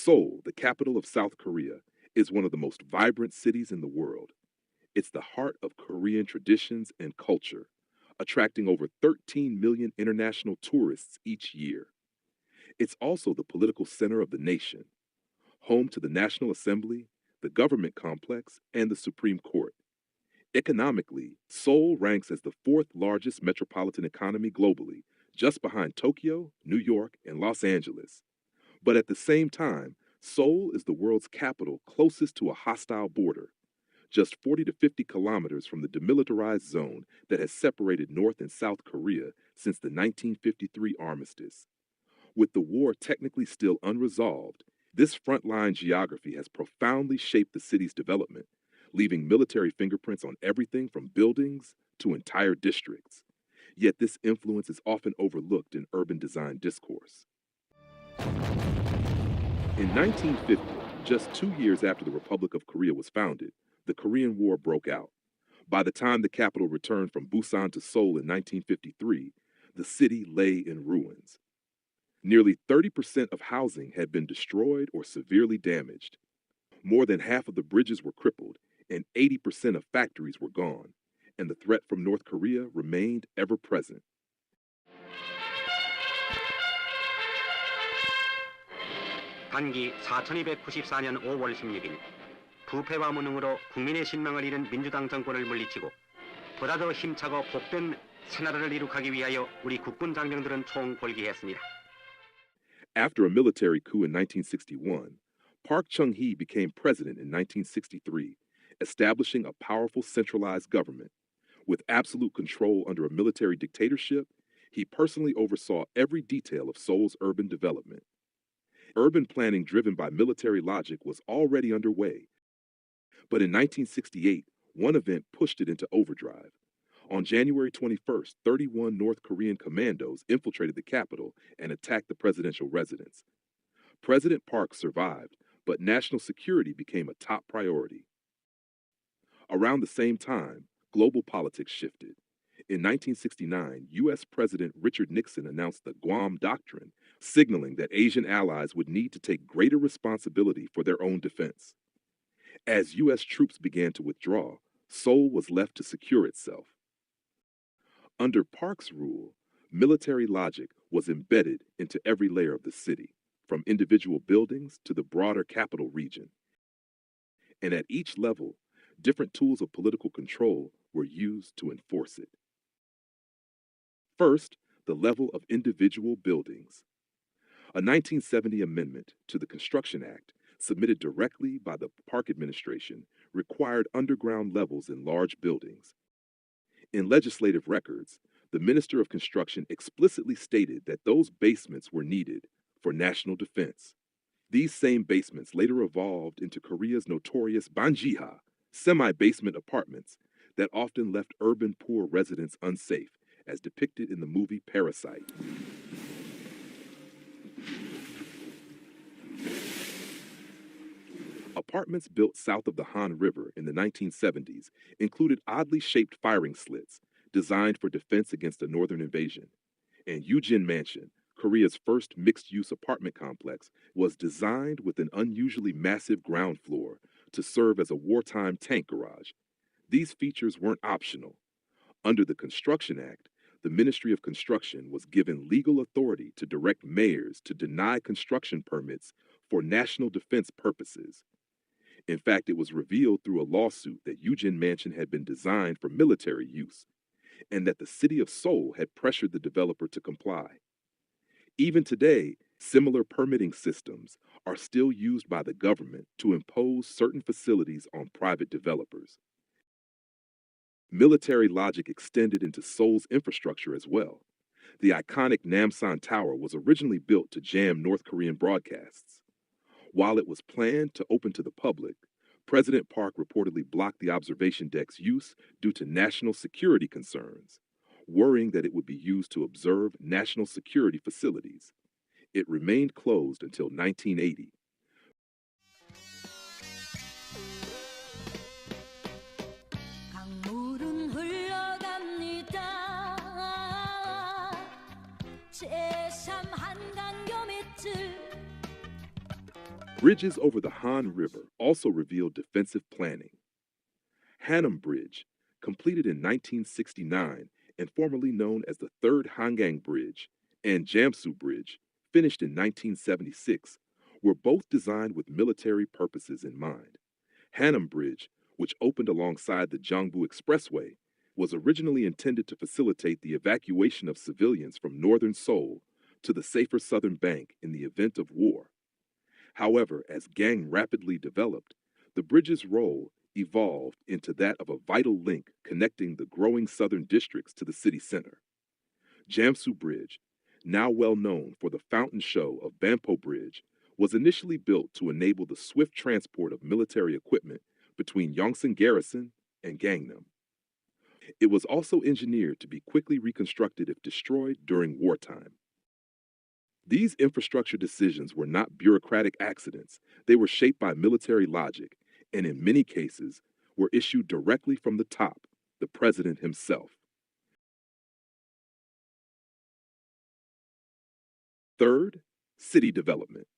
Seoul, the capital of South Korea, is one of the most vibrant cities in the world. It's the heart of Korean traditions and culture, attracting over 13 million international tourists each year. It's also the political center of the nation, home to the National Assembly, the government complex, and the Supreme Court. Economically, Seoul ranks as the fourth largest metropolitan economy globally, just behind Tokyo, New York, and Los Angeles. But at the same time, Seoul is the world's capital closest to a hostile border, just 40 to 50 kilometers from the demilitarized zone that has separated North and South Korea since the 1953 armistice. With the war technically still unresolved, this frontline geography has profoundly shaped the city's development, leaving military fingerprints on everything from buildings to entire districts. Yet this influence is often overlooked in urban design discourse. In 1950, just 2 years after the Republic of Korea was founded, the Korean War broke out. By the time the capital returned from Busan to Seoul in 1953, the city lay in ruins. Nearly 30% of housing had been destroyed or severely damaged. More than half of the bridges were crippled, and 80% of factories were gone, and the threat from North Korea remained ever present. 단기 4294년 5월 16일 부패와 무능으로 국민의 신망을 잃은 민주당 정권을 물리치고 보다 더 힘차고 복된 새나라를 이룩하기 위하여 우리 국군 장병들은 총궐기했습니다. After a military coup in 1961, Park Chung-Hee became president in 1963, establishing a powerful centralized government. With absolute control under a military dictatorship, he personally oversaw every detail of Seoul's urban development. Urban planning driven by military logic was already underway. But in 1968, one event pushed it into overdrive. On January 21st, 31 North Korean commandos infiltrated the capital and attacked the presidential residence. President Park survived, but national security became a top priority. Around the same time, global politics shifted. In 1969, U.S. President Richard Nixon announced the Guam Doctrine, signaling that Asian allies would need to take greater responsibility for their own defense. As U.S. troops began to withdraw, Seoul was left to secure itself. Under Park's rule, military logic was embedded into every layer of the city, from individual buildings to the broader capital region. And at each level, different tools of political control were used to enforce it. First, the level of individual buildings. A 1970 amendment to the Construction Act, submitted directly by the Park administration, required underground levels in large buildings. In legislative records, the Minister of Construction explicitly stated that those basements were needed for national defense. These same basements later evolved into Korea's notorious banjiha, semi-basement apartments that often left urban poor residents unsafe, as depicted in the movie Parasite. Apartments built south of the Han River in the 1970s included oddly shaped firing slits designed for defense against a northern invasion. And Yujin Mansion, Korea's first mixed-use apartment complex, was designed with an unusually massive ground floor to serve as a wartime tank garage. These features weren't optional. Under the Construction Act, the Ministry of Construction was given legal authority to direct mayors to deny construction permits for national defense purposes. In fact, it was revealed through a lawsuit that Yujin Mansion had been designed for military use, and that the city of Seoul had pressured the developer to comply. Even today, similar permitting systems are still used by the government to impose certain facilities on private developers. Military logic extended into Seoul's infrastructure as well. The iconic Namsan Tower was originally built to jam North Korean broadcasts. While it was planned to open to the public, President Park reportedly blocked the observation deck's use due to national security concerns, worrying that it would be used to observe national security facilities. It remained closed until 1980. Bridges over the Han River also revealed defensive planning. Hanam Bridge, completed in 1969 and formerly known as the Third Hangang Bridge, and Jamsu Bridge, finished in 1976, were both designed with military purposes in mind. Hanam Bridge, which opened alongside the Gyeongbu Expressway, was originally intended to facilitate the evacuation of civilians from northern Seoul to the safer southern bank in the event of war. However, as Gang rapidly developed, the bridge's role evolved into that of a vital link connecting the growing southern districts to the city center. Jamsu Bridge, now well known for the fountain show of Bampo Bridge, was initially built to enable the swift transport of military equipment between Yongsan Garrison and Gangnam. It was also engineered to be quickly reconstructed if destroyed during wartime. These infrastructure decisions were not bureaucratic accidents, they were shaped by military logic, and in many cases were issued directly from the top, the president himself. Third, city development.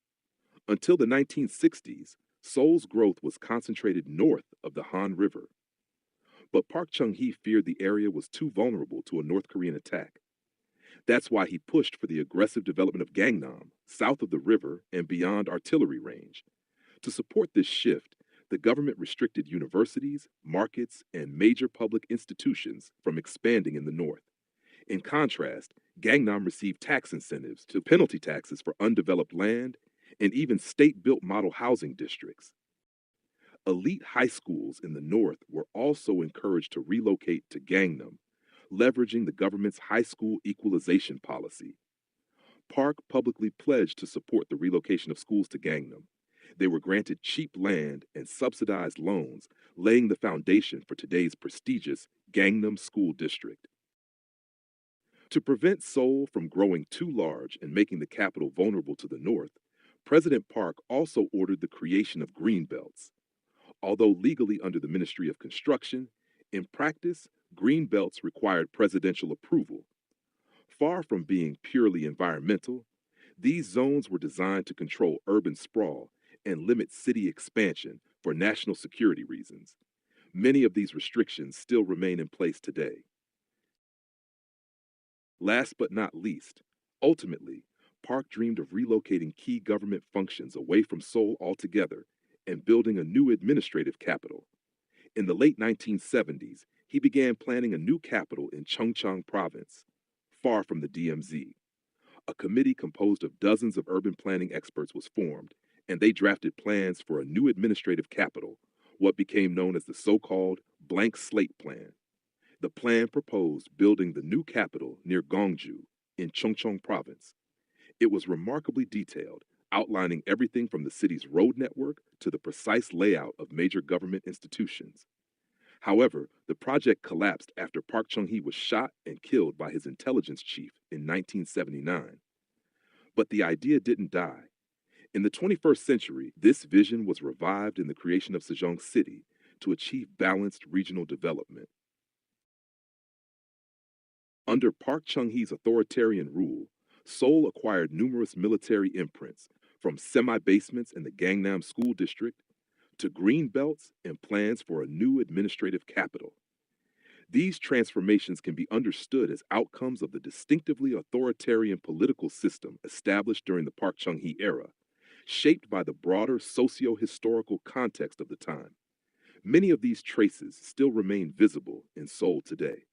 Until the 1960s, Seoul's growth was concentrated north of the Han River. But Park Chung-Hee feared the area was too vulnerable to a North Korean attack. That's why he pushed for the aggressive development of Gangnam, south of the river and beyond artillery range. To support this shift, the government restricted universities, markets, and major public institutions from expanding in the north. In contrast, Gangnam received tax incentives to penalty taxes for undeveloped land and even state-built model housing districts. Elite high schools in the north were also encouraged to relocate to Gangnam, leveraging the government's high school equalization policy. Park publicly pledged to support the relocation of schools to Gangnam. They were granted cheap land and subsidized loans, laying the foundation for today's prestigious Gangnam School District. To prevent Seoul from growing too large and making the capital vulnerable to the north, President Park also ordered the creation of green belts. Although legally under the Ministry of Construction, in practice, green belts required presidential approval. Far from being purely environmental, these zones were designed to control urban sprawl and limit city expansion for national security reasons. Many of these restrictions still remain in place today. Last but not least, ultimately, Park dreamed of relocating key government functions away from Seoul altogether and building a new administrative capital. In the late 1970s, he began planning a new capital in Chungcheong Province, far from the DMZ. A committee composed of dozens of urban planning experts was formed, and they drafted plans for a new administrative capital, what became known as the so-called blank slate plan. The plan proposed building the new capital near Gongju in Chungcheong Province. It was remarkably detailed, outlining everything from the city's road network to the precise layout of major government institutions. However, the project collapsed after Park Chung-Hee was shot and killed by his intelligence chief in 1979. But the idea didn't die. In the 21st century, this vision was revived in the creation of Sejong City to achieve balanced regional development. Under Park Chung-Hee's authoritarian rule, Seoul acquired numerous military imprints, from semi-basements in the Gangnam School District to green belts and plans for a new administrative capital. These transformations can be understood as outcomes of the distinctively authoritarian political system established during the Park Chung-Hee era, shaped by the broader socio-historical context of the time. Many of these traces still remain visible in Seoul today.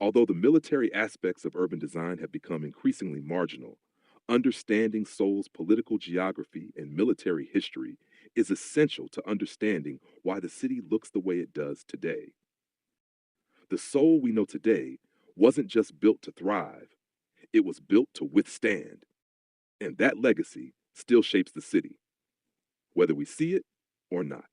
Although the military aspects of urban design have become increasingly marginal, understanding Seoul's political geography and military history is essential to understanding why the city looks the way it does today. The Seoul we know today wasn't just built to thrive, it was built to withstand. And that legacy still shapes the city, whether we see it or not.